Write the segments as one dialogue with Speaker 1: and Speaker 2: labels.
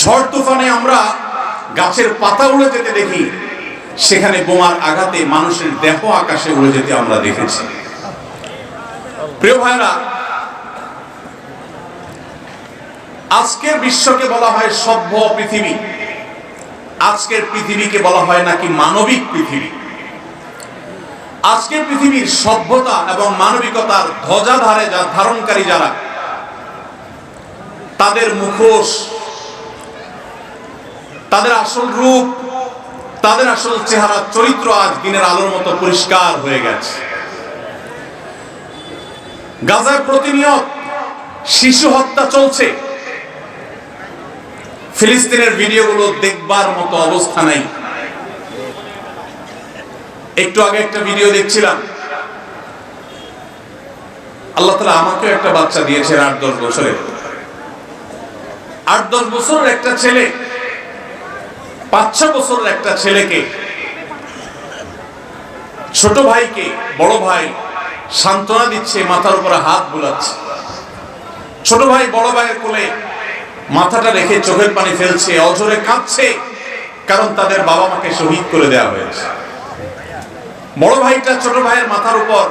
Speaker 1: ঝড় তুফানে আমরা গাছের পাতা উড়ে যেতে দেখি, সেখানে বোমার আঘাতে মানুষের দেহ আকাশে উড়ে যেতে আমরা দেখেছি। প্রিয় ভাইরা, আজকের বিশ্বকে বলা হয় সভ্য পৃথিবী, আজকের পৃথিবীকে বলা হয় নাকি মানবিক পৃথিবী। আজকের পৃথিবীর সভ্যতা এবং মানবিকতার ধ্বজাধারে ধারণকারী যারা, তাদের মুখোশ, তাদের আসল রূপ, তাদের আসল চেহারা, চরিত্র আজ দিনের আলোর মতো পরিষ্কার হয়ে গেছে। গাজায় প্রতিনিয়ত শিশু হত্যা চলছে, ফিলিস্তিনের ভিডিওগুলো দেখবার মতো অবস্থা নাই। একটু আগে একটা ভিডিও দেখছিলাম, আল্লাহ তাআলা আমাকে একটা বাচ্চা দিয়েছে 8-10 বছরের। 8-10 বছরের একটা ছেলে 5-6 বছরের একটা ছেলেকে, ছোট ভাইকে বড় ভাই সান্ত্বনা দিচ্ছে, মাথার উপরে হাত বুলাচ্ছে। ছোট ভাই বড় ভাইয়ের কোলে মাথাটা রেখে চোখের পানি ফেলছে, অঝরে কাঁদছে, কারণ তাদের বাবা মাকে শহীদ করে দেওয়া হয়েছে। বড় ভাইটা ছোট ভাইয়ের মাথার উপর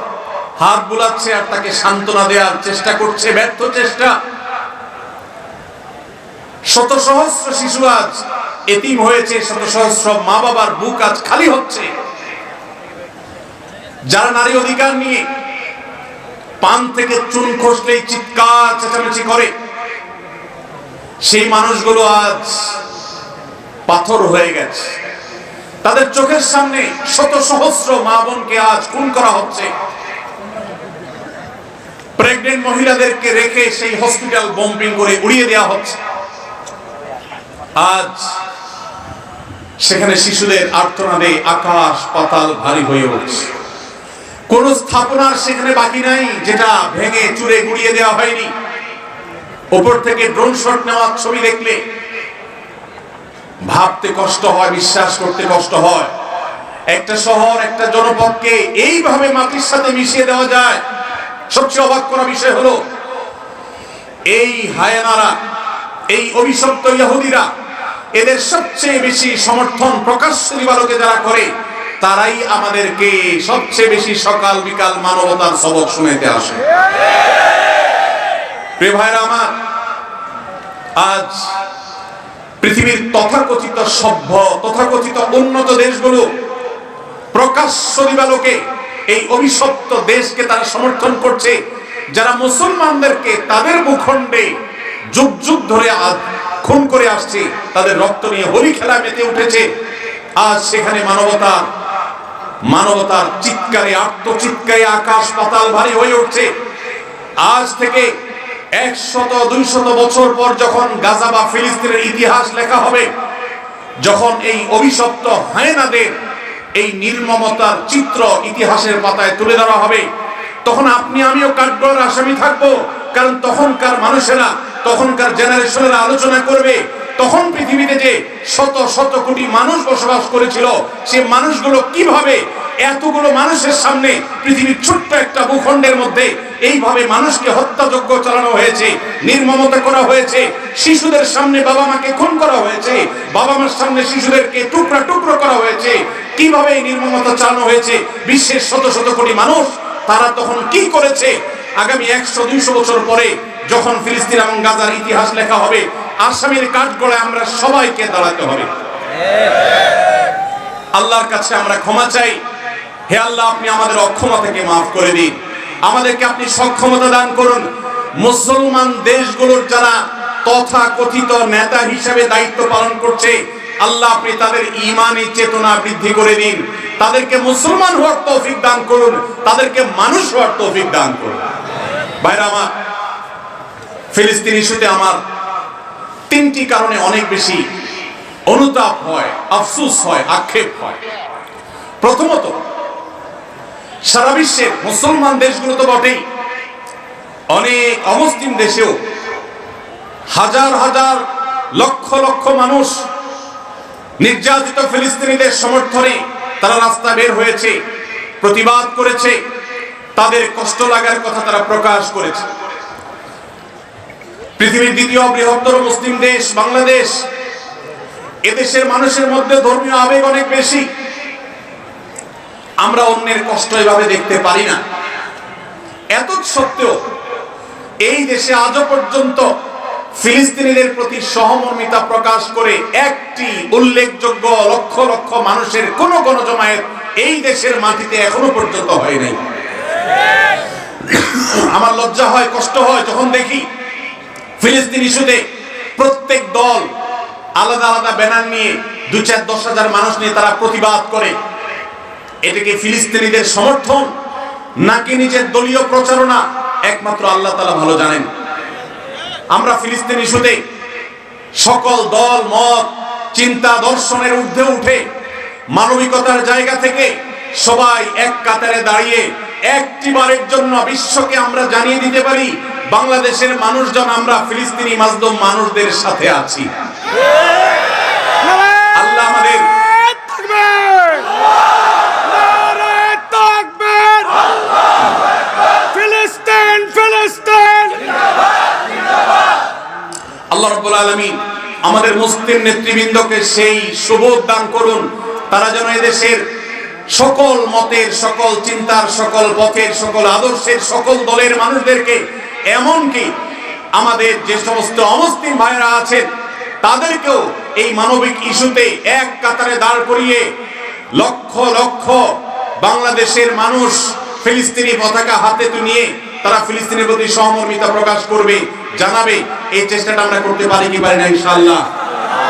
Speaker 1: হাত বুলাচ্ছে আর তাকে সান্ত্বনা দেওয়ার চেষ্টা করছে, ব্যর্থ চেষ্টা। শত সহস্র শিশু আজ এতিম হয়েছে, শত সহস্র মা বাবার বুক আজ খালি হচ্ছে। যারা নারী অধিকার নিয়ে পান থেকে চুন খসলেই চিৎকার চেঁচামেচি করে, সেই মানুষগুলো আজ পাথর হয়ে গেছে। তাদের চোখের সামনে শত সহস্র মা বোনকে আজ খুন করা হচ্ছে। প্রেগনেন্ট মহিলাদেরকে রেখে সেই হসপিটাল বম্বিং করে উড়িয়ে দেওয়া হচ্ছে। আজ সেখানে শিশুদের আর্তনাদে আকাশ পাতাল ভারী হয়ে উঠছে। কোন স্থাপনার সেখানে বাকি নাই যেটা ভেঙে চুরে গুড়িয়ে দেওয়া হয়নি। উপর থেকে ড্রোন শট নেওয়ার ছবি দেখলে ভাবতে কষ্ট হয়, বিশ্বাস করতে কষ্ট হয়। একটা শহর, একটা জনপদকে এইভাবে মাটির সাথে মিশিয়ে দেওয়া যায়। সবচেয়ে অবাক করা বিষয় হলো, এই হায়ানারা, এই অভিশপ্ত ইহুদিরা, এদের সবচেয়ে বেশি সমর্থন প্রকাশ্য দিবালোকে যারা করে, তারাই আমাদেরকে সবচেয়ে বেশি সকাল বিকাল মানবতার সবক শুনাইতে আসে। প্রিয় ভাইরা আমার, আজ পৃথিবীর তথাকথিত সভ্য, তথাকথিত উন্নত দেশগুলো প্রকাশ্য দিবালোকে এই অভিশপ্ত দেশকে তারা সমর্থন করছে, যারা মুসলমানদেরকে তাদের ভূখণ্ডে যুগ যুগ ধরে খুন করে আসছে, তাদের রক্ত নিয়ে হোলি খেলা মেতে উঠেছে। আজ সেখানে মানবতার চিৎকারে, আত্মচিৎকারে আকাশ পাতাল ভারী হয়ে উঠছে। আজ থেকে 100-200 বছর পর যখন গাজা বা ফিলিস্তিনের ইতিহাস লেখা হবে, যখন এই অভিশপ্ত হায়নাদের এই নির্মমতার চিত্র ইতিহাসের পাতায় তুলে ধরা হবে, তখন আপনি আমিও কাঠগড়ার আসামি থাকবো। কারণ তখনকার মানুষেরা, তখনকার জেনারেশনেরা আলোচনা করবে, তখন পৃথিবীতে যে শত শত কোটি মানুষ বসবাস করেছিল, সে মানুষগুলো কিভাবে এতগুলো মানুষের সামনে পৃথিবীর ছোট্ট একটা ভূখণ্ডের মধ্যে এইভাবে মানুষকে হত্যাযজ্ঞ চালানো হয়েছে, নির্মমতা করা হয়েছে, শিশুদের সামনে বাবা মাকে খুন করা হয়েছে, বাবা মার সামনে শিশুদেরকে টুকরা টুকরো করা হয়েছে, কিভাবে এই নির্মমতা চালানো হয়েছে, বিশ্বের শত শত কোটি মানুষ তারা তখন কি করেছে। আগামী 100-200 বছর পরে যখন ফিলিস্তিন এবং গাজার ইতিহাস লেখা হবে, আসামির কাঠগড়ায় আমরা সবাইকে দাঁড়াতে হবে। আল্লাহর কাছে আমরা ক্ষমা চাই। হে আল্লাহ, আপনি আমাদের অক্ষমতা থেকে মাফ করে দিন, আমাদেরকে আপনি সক্ষমতা দান করুন। মুসলমান দেশগুলোর যারা তথাকথিত নেতা হিসেবে দায়িত্ব পালন করছে, আল্লাহ আপনি তাদের ঈমানি চেতনা বৃদ্ধি করে দিন, তাদেরকে মুসলমান হওয়ার তৌফিক দান করুন, তাদেরকে মানুষ হওয়ার তৌফিক দান করুন। ভাইরা আমার, ফিলিস্তিন ইস্যুতে আমার 3টি কারণে অনেক বেশি অনুতাপ হয়, আফসোস হয়, আক্ষেপ হয়। প্রথমত, সারা বিশ্বের মুসলমান দেশগুলো তো বটেই, অনেক অমুসলিম দেশেও হাজার হাজার লক্ষ লক্ষ মানুষ নির্যাতিত ফিলিস্তিনিদের সমর্থনে তারা রাস্তা বের হয়েছে, প্রতিবাদ করেছে, তাদের কষ্ট লাগার কথা তারা প্রকাশ করেছে। পৃথিবীর দ্বিতীয় বৃহত্তর মুসলিম দেশ বাংলাদেশ, এদেশের মানুষের মধ্যে ধর্মীয় আবেগ অনেক বেশি। আমরা অন্যের কষ্ট এভাবে দেখতে পারি না। এত সত্ত্বেও এই দেশে আজও পর্যন্ত ফিলিস্তিনিদের প্রতি সহমর্মিতা প্রকাশ করে একটি উল্লেখযোগ্য লক্ষ লক্ষ মানুষের কোন গণজমায়েত এই দেশের মাটিতে এখনো পর্যন্ত হয় নাই। আমার লজ্জা হয়, কষ্ট হয় যখন দেখি ফিলিস্তিন ইস্যুতে প্রত্যেক দল আলাদা আলাদা ব্যানার নিয়ে 2-4-10,000 মানুষ নিয়ে তারা প্রতিবাদ করে। এটাকে ফিলিস্তিনিদের সমর্থন নাকি নিজের দলীয় প্রচারণা, একমাত্র আল্লাহ তাআলা ভালো জানেন। আমরা ফিলিস্তিন ইস্যুতে সকল দল মত চিন্তা দর্শনের ঊর্ধ্বে উঠে মানবিকতার জায়গা থেকে সবাই এক কাতারে দাঁড়িয়ে একটিবারের জন্য বিশ্বকে আমরা জানিয়ে দিতে পারি বাংলাদেশের মানুষজন আমরা ফিলিস্তিনি মাজলুম মানুষদের সাথে আছি। আল্লাহ আমাদের আল্লাহ রাব্বুল আলামিন আমাদের মুসলিম নেতৃবৃন্দকে সেই সুবোধ দান করুন, তারা যেন এদেশের সকল মতের, সকল চিন্তার, সকল পথের, সকল আদর্শের, সকল দলের মানুষদেরকে, এমনকি আমাদের যে সমস্ত অমুসলিম ভাইরা আছেন তাদেরকেও এই মানবিক ইস্যুতে এক কাতারে দাঁড় করিয়ে লক্ষ লক্ষ বাংলাদেশের মানুষ ফিলিস্তিনি পতাকা হাতে নিয়ে তারা ফিলিস্তিনের প্রতি সহমর্মিতা প্রকাশ করবে, জানাবে। এই চেষ্টাটা আমরা করতে পারি কি পারি না ইনশাআল্লাহ।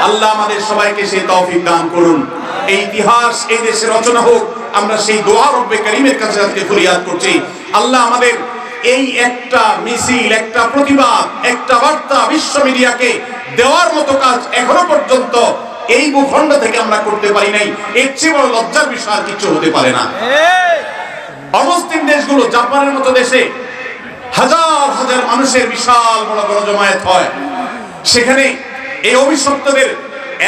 Speaker 1: আল্লাহ আমাদের সবাইকে সেই তৌফিক দান করুন। এই ইতিহাস এই দেশে রচনা হোক, আমরা সেই দোয়া রব্বে কারীমের কাছে আজকে ফরিয়াদ করছি। আল্লাহ আমাদের এই একটা মিছিল, একটা প্রতিবাদ, একটা বার্তা বিশ্ব মিডিয়াকে দেওয়ার মতো কাজ এখনো পর্যন্ত এই ভূখণ্ড থেকে আমরা করতে পারি নাই। এর চেয়ে বড় লজ্জার বিষয় আর কিছু হতে পারে না। অমুসলিম দেশগুলো, জাপানের মতো দেশে হাজার হাজার মানুষের বিশাল বড় গণজমায়েত হয়, সেখানে এই অভিশপ্তদের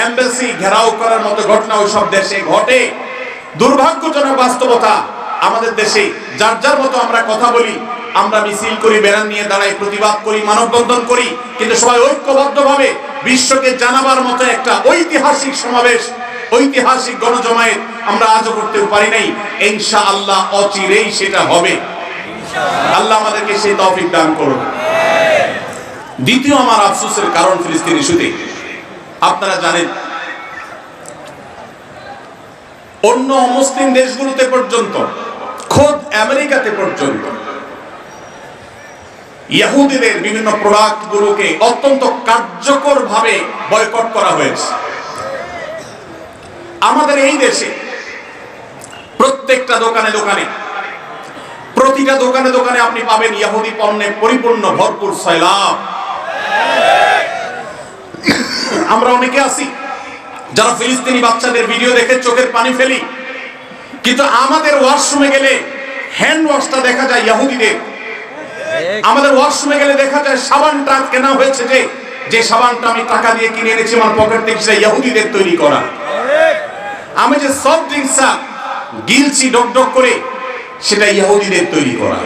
Speaker 1: এমবাসি ঘেরাও করার মতো ঘটনা ওই সব দেশে ঘটে। দুর্ভাগ্যজনক বাস্তবতা, আমাদের দেশে যার যার মতো আমরা কথা বলি, আমরা মিছিল করি, ব্যানার নিয়ে দাঁড়াই, প্রতিবাদ করি, মানববন্ধন করি, কিন্তু সবাই ঐক্যবদ্ধভাবে বিশ্বকে জানাবার মতো একটা ঐতিহাসিক সমাবেশ, ঐতিহাসিক গণজমায়েত আমরা আজও করতে পারি নাই। ইনশাআল্লাহ অচিরেই সেটা হবে। আল্লাহ আমাদেরকে সেই তৌফিক দান করুন। দ্বিতীয় আমার আফসোসের কারণ ফিলিস্তিন ইস্যুতে, আপনারা জানেন অন্য মুসলিম দেশগুলোতে পর্যন্ত, খোদ আমেরিকাতে পর্যন্ত ইহুদিদের বিভিন্ন প্রোডাক্ট গুলোকে অত্যন্ত কার্যকর ভাবে বয়কট করা হয়েছে। আমাদের এই দেশে প্রত্যেকটা দোকানে দোকানে, প্রতিটা দোকানে দোকানে আপনি পাবেন ইহুদি পণ্যে পরিপূর্ণ ভরপুর সয়লাব। আমরা অনেকে আছি যারা ফিলিস্তিনি বাচ্চাদের ভিডিও দেখে চোখের পানি ফেলি, কিন্তু আমাদের ওয়াশরুমে গেলে হ্যান্ড ওয়াশটা দেখা যায় ইহুদিদের। আমাদের ওয়াশরুমে গেলে দেখা যায় সাবানটা কেনা হয়েছে, যে সাবানটা আমি টাকা দিয়ে কিনে এনেছি আমার পকেট থেকে, সেটা ইহুদিদের তৈরি করা। আমি যে সফট ড্রিঙ্কসটা গিলছি ডক ডক করে, সেটা ইহুদিদের তৈরি করা।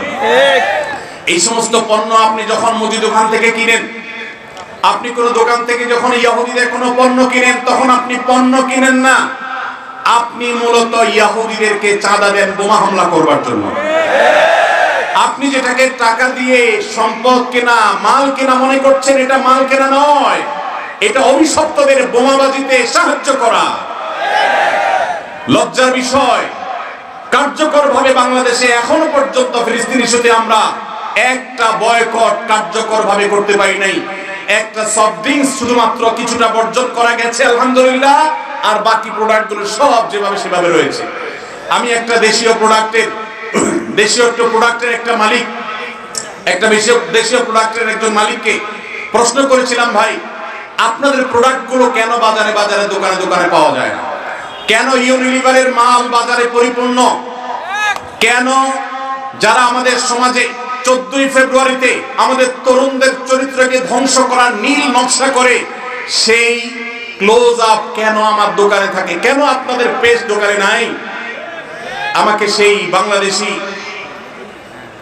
Speaker 1: এই সমস্ত পণ্য আপনি যখন মুদি দোকান থেকে কিনেন, আপনি কোন দোকান থেকে যখন ইহুদিদের কোন পণ্য কিনেন, তখন আপনি পণ্য কিনেন না, আপনি মূলত ইহুদিদেরকে চাঁদা দেন বোমা হামলা করবার জন্য। আপনি যেটাকে টাকা দিয়ে সম্পদ কেনা, মাল কেনা মনে করছেন, এটা মাল কেনা নয়, এটা অভিশপ্তদের বোমাবাজিতে সাহায্য করা। লজ্জার বিষয়, কার্যকরভাবে বাংলাদেশে এখনো পর্যন্ত ফিলিস্তিন ইস্যুতে আমরা একটা বয়কট কার্যকরভাবে করতে পারি নাই। একটা সফট ড্রিঙ্কস শুধুমাত্র কিছুটা বর্জন করা গেছে আলহামদুলিল্লাহ, আর বাকি প্রোডাক্টগুলো সব যেভাবে সেভাবে রয়েছে। আমি একটা দেশীয় প্রোডাক্টের একটা মালিক, একটা দেশীয় প্রোডাক্টের একজন মালিককে প্রশ্ন করেছিলাম, ভাই আপনাদের প্রোডাক্টগুলো কেন বাজারে বাজারে দোকানে দোকানে পাওয়া যায় না? কেন ইউনিলিভারের মাল বাজারে পরিপূর্ণ? কেন যারা আমাদের সমাজে 14ই ফেব্রুয়ারিতে আমাদের তরুণদের চরিত্রকে ধ্বংস করার নীল নকশা করে, সেই ক্লোজ আপ কেন আমার দোকানে থাকে? কেন আপনাদের পেজ দোকানে নাই? আমাকে সেই বাংলাদেশি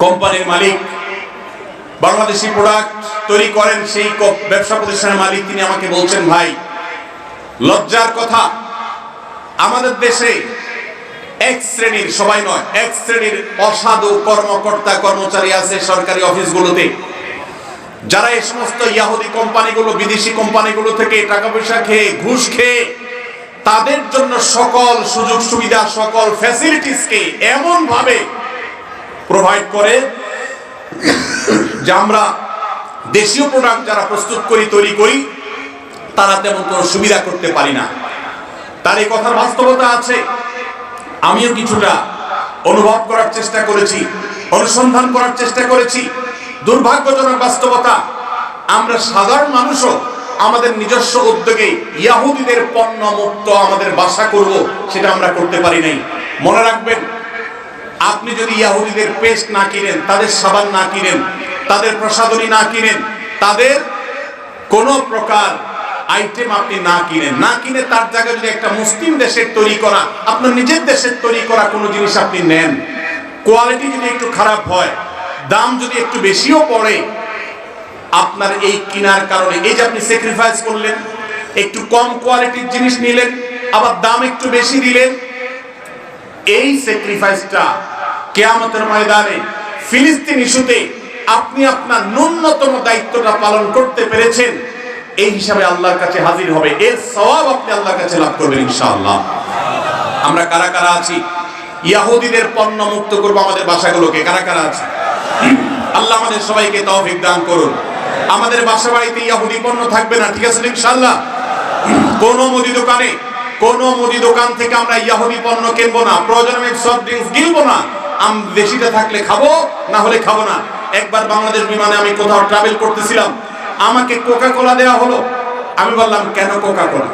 Speaker 1: কোম্পানির মালিক বাংলাদেশি প্রোডাক্ট তৈরি করেন সেই ব্যবসা প্রতিষ্ঠানের মালিক, তিনি আমাকে বলছেন, ভাই লজ্জার কথা, আমাদের দেশে এক শ্রেণীর, সবাই নয়, এক শ্রেণীর অসাধু কর্মকর্তা কর্মচারী আছে সরকারি অফিসগুলোতে, যারা এই সমস্ত ইয়াহুদি কোম্পানিগুলো, বিদেশি কোম্পানিগুলো থেকে টাকা পয়সা খেয়ে, ঘুষ খেয়ে, তাদের জন্য সকল সুযোগ সুবিধা, সকল ফ্যাসিলিটিসকে এমন ভাবে প্রোভাইড করে যে আমরা দেশীয় প্রোডাক্ট যারা প্রস্তুত করি, তৈরি করি, তারা তেমন কোনো সুবিধা করতে পারি না। তার এই কথার বাস্তবতা আছে, আমিও কিছুটা অনুভব করার চেষ্টা করেছি, অনুসন্ধান করার চেষ্টা করেছি। দুর্ভাগ্যজনক বাস্তবতা, আমরা সাধারণ মানুষও আমাদের নিজস্ব উদ্যোগে ইয়াহুদিদের পণ্য মুক্ত আমাদের বাসা করব, সেটা আমরা করতে পারি নাই। মনে রাখবেন, আপনি যদি ইয়াহুদিদের পেস্ট না কিনেন, তাদের সাবান না কিনেন, তাদের প্রসাধনী না কিনেন, তাদের কোন প্রকার আইটেম আপনি না কিনে তার জায়গায় যদি একটা মুসলিম দেশের তৈরি করা, আপনার নিজের দেশের তৈরি করা কোনো জিনিস আপনি নেন, কোয়ালিটি যদি একটু খারাপ হয়, দাম যদি একটু বেশিও পড়ে, আপনার এই কেনার কারণে, এই যে আপনি স্যাক্রিফাইস করলেন, একটু কম কোয়ালিটির জিনিস নিলেন, আবার দাম একটু বেশি দিলেন, এই স্যাক্রিফাইসটা কিয়ামতের ময়দানে ফিলিস্তিন ইস্যুতে আপনি আপনার ন্যূনতম দায়িত্বটা পালন করতে পেরেছেন, এই হিসাবে আল্লাহর কাছে হাজির হবে, এর সওয়াব আপনি আল্লাহর কাছে লাভ করবেন ইনশাআল্লাহ। আমরা কারা কারা আছি ইয়াহুদিদের পণ্য মুক্ত করব আমাদের বাসাগুলোকে? কারা কারা আছে? আল্লাহ আমাদের সবাইকে তৌফিক দান করুন। আমাদের বাসা বাড়িতে ইয়াহুদি পণ্য থাকবে না, ঠিক আছে ইনশাআল্লাহ? কোন মুদি দোকান থেকে আমরা ইয়াহুদি পণ্য কিনবো না, প্রয়োজনে আমি সফট ড্রিঙ্কস গিলবো না, দেশিটা থাকলে খাবো, না হলে খাবো না। একবার বাংলাদেশ বিমানে আমি কোথাও ট্রাভেল করতেছিলাম, আমাকে কোকা কোলা দেওয়া হলো। আমি বললাম, কেন কোকা কোলা?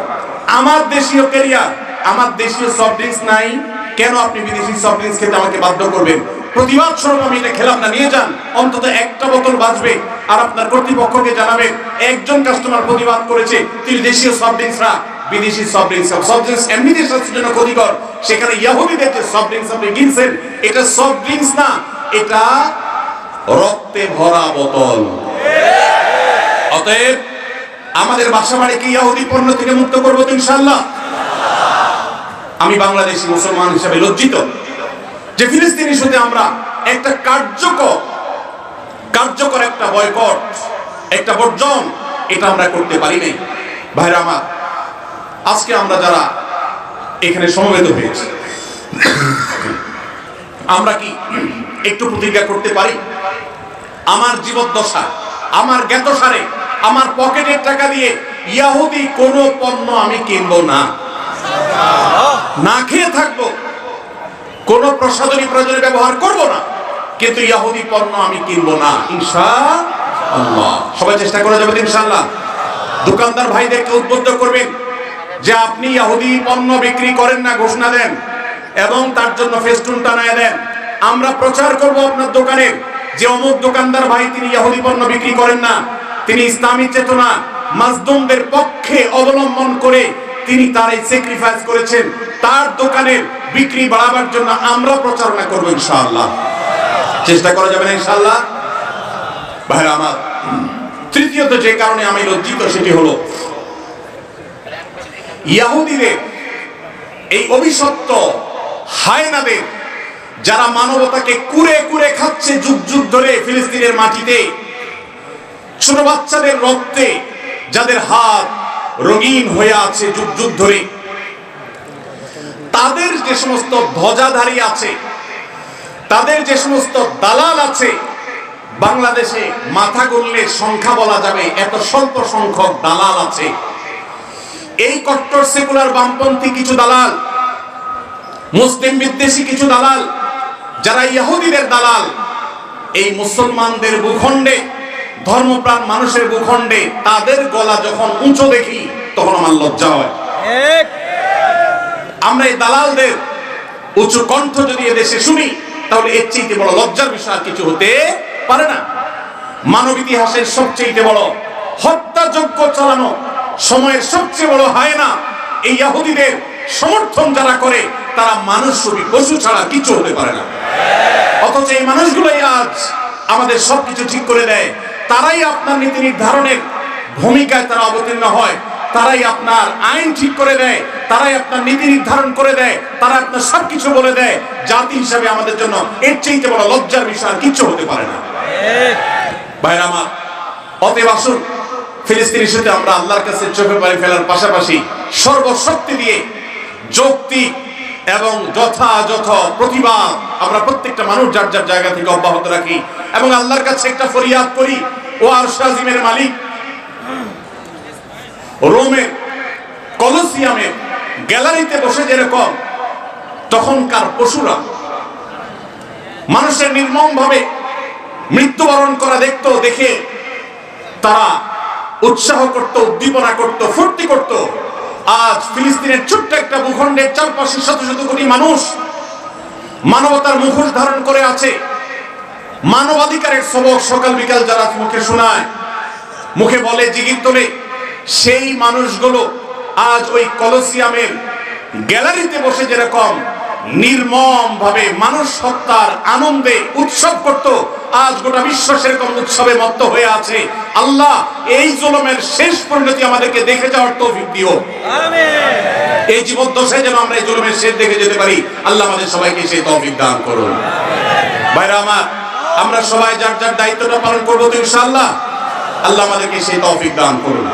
Speaker 1: আমার দেশীয় ক্যারিয়ার, আমার দেশীয় সফট ড্রিঙ্কস নাই, কেন আপনি বিদেশি সফট ড্রিঙ্কস খেতে আমাকে বাধ্য করবেন? প্রতিবাদ স্বরূপ আমি এটা খেলাম না, নিয়ে যান, অন্তত একটা বোতল বাঁচবে। আর আপনার কর্তৃপক্ষকে জানাবেন, একজন কাস্টমার প্রতিবাদ করেছে, তিনি দেশীয় সফট ড্রিঙ্কস না, বিদেশি সফট ড্রিঙ্কস এমনিতে স্বাস্থ্যের জন্য ক্ষতিকর, সেখানে ইয়াহুদিদের যে সফট ড্রিঙ্কস আপনি কিনছেন, এটা সফট ড্রিঙ্কস না, এটা রক্তে ভরা বোতল। অতএব আমাদের বাসা বাড়িকে ইয়াহুদি পণ্য থেকে মুক্ত করবো তো ইনশাআল্লাহ। আমি বাংলাদেশি মুসলমান হিসেবে লজ্জিত যে ফিলিস্তিন ইস্যুতে আমরা একটা কার্যকর একটা বয়কট, একটা বর্জন, এটা আমরা করতে পারি নাই। ভাইরা আমার, আজকে আমরা যারা এখানে সমবেত হয়েছি, আমরা কি একটু প্রতিজ্ঞা করতে পারি, আমার জীবদ্দশা, আমার জ্ঞাতসারে, আমার পকেটের টাকা দিয়ে ইয়াহুদি কোন পণ্য আমি কিনবো না, না খেয়ে থাকবো, কোন প্রসাধনী প্রয়োজনে ব্যবহার করব না, কিন্তু ইয়াহুদি পণ্য আমি কিনবো না ইনশাআল্লাহ। সবাই চেষ্টা করা যাবে ইনশাআল্লাহ। দোকানদার ভাইদেরকে উদ্বুদ্ধ করবেন যে আপনি ইয়াহুদি পণ্য বিক্রি করেন না, ঘোষণা দেন এবং তার জন্য ফেস্টুন টানায় দেন। আমরা প্রচার করব আপনার দোকানে যে অমুক দোকানদার ভাই তিনি ইয়াহুদি পণ্য বিক্রি করেন না, তিনি ইসলামী চেতনা মাজলুমদের পক্ষে অবলম্বন করে তিনি তার এই স্যাক্রিফাইস করেছেন, তার দোকানের বিক্রি বাড়াবার জন্য আমরা প্রচারণা করব ইনশাআল্লাহ। চেষ্টা করা যাবে না ইনশাআল্লাহ? ভাইরা আমার, তৃতীয়ত যে কারণে আমি লজ্জিত সেটি হলো ইয়াহুদিদের এই অভিশপ্ত হায়নাদের, যারা মানবতাকে কুরে কুরে খাচ্ছে যুগ যুগ ধরে ফিলিস্তিনের মাটিতে, ছোট বাচ্চাদের রক্তে যাদের হাত রঙিন হয়ে আছে যুগ যুগ ধরে, তাদের যে সমস্ত ধ্বজাধারী আছে, তাদের যে সমস্ত দালাল আছে, বাংলাদেশে মাথা গুনলে সংখ্যা বলা যাবে, এত স্বল্প সংখ্যক দালাল আছে। এই কট্টর সেকুলার বামপন্থী কিছু দালাল, মুসলিম বিদ্বেষী কিছু দালাল, যারা ইহুদিদের দালাল, এই মুসলমানদের ভূখণ্ডে, ধর্মপ্রাণ মানুষের ভূখণ্ডে তাদের গলা যখন উঁচু দেখি তখন আমার লজ্জা হয়। আমরা এই দালালদের উঁচু কণ্ঠ যদি এদেশে শুনি, তাহলে এর চেয়ে বড় লজ্জার বিষয় আর কিছু হতে পারে না। মানব ইতিহাসের সবচেয়ে বড় হত্যাযজ্ঞ চালানো, সময়ের সবচেয়ে বড় হায়না এই ইহুদিদের সমর্থন যারা করে, তারা মানুষ রূপী পশু ছাড়া কিছু হতে পারে না। অথচ এই মানুষগুলোই আজ আমাদের সবকিছু ঠিক করে দেয়, তারাই আপনার নীতি নির্ধারণের ভূমিকায় তারা অবতীর্ণ হয়, তারাই আপনার আইন ঠিক করে দেয়, তারাই আপনার নীতি নির্ধারণ করে দেয়, তারা আপনার সবকিছু বলে দেয়। জাতি হিসাবে আমাদের জন্য এর চাইতে বড় লজ্জার বিষয় আর কিচ্ছু হতে পারে না। ভাইরা আমার, অতএব আসুন ফিলিস্তিন ইস্যুতে আমরা আল্লাহর কাছে চোখে পানি ফেলার পাশাপাশি সর্বশক্তি দিয়ে যৌক্তিক এবং যথাযথ প্রতিবাদ আমরা প্রত্যেকটা মানুষ যার যার জায়গা থেকে অব্যাহত রাখি এবং আল্লাহর কাছে একটা ফরিয়াদ করি। ও আরশ আজিমের মালিক, রোমের কলোসিয়ামের গ্যালারিতে বসে যেরকম তখনকার পশুরা মানুষের নির্মম ভাবে মৃত্যুবরণ করা দেখতো, দেখে তারা উৎসাহ করত, উদ্দীপনা করত, ফুর্তি করত, আজ ফিলিস্তিনের ছোট্ট একটা ভূখণ্ডের চারপাশে শত শত কোটি মানুষ মানবতার মুখোশ ধারণ করে আছে। মানবাধিকারের সবক সকাল বিকাল যারা মুখে শোনায়, মুখে বলে, জিগির তোলে, সেই মানুষগুলো আজ ওই কলোসিয়ামের গ্যালারিতে বসে যেরকম নির্মম ভাবে মানুষ হত্যার আনন্দে উৎসব করত, আজ গোটা বিশ্ব সেরকম উৎসবে মত্ত হয়ে আছে। আল্লাহ এই জুলুমের শেষ পরিণতি আমাদেরকে দেখে যাওয়ার তৌফিক দিও। আমিন। এই জীবদ্দশায় যেন আমরা এই জুলুমের শেষ দেখে যেতে পারি, আল্লাহ আমাদের সবাইকে সেই তৌফিক দান করুন। ভাইরা আমার, আমরা সবাই যার যার দায়িত্বটা পালন করবো তো ইনশাআল্লাহ। আল্লাহ আমাদেরকে সেই তৌফিক দান করুন।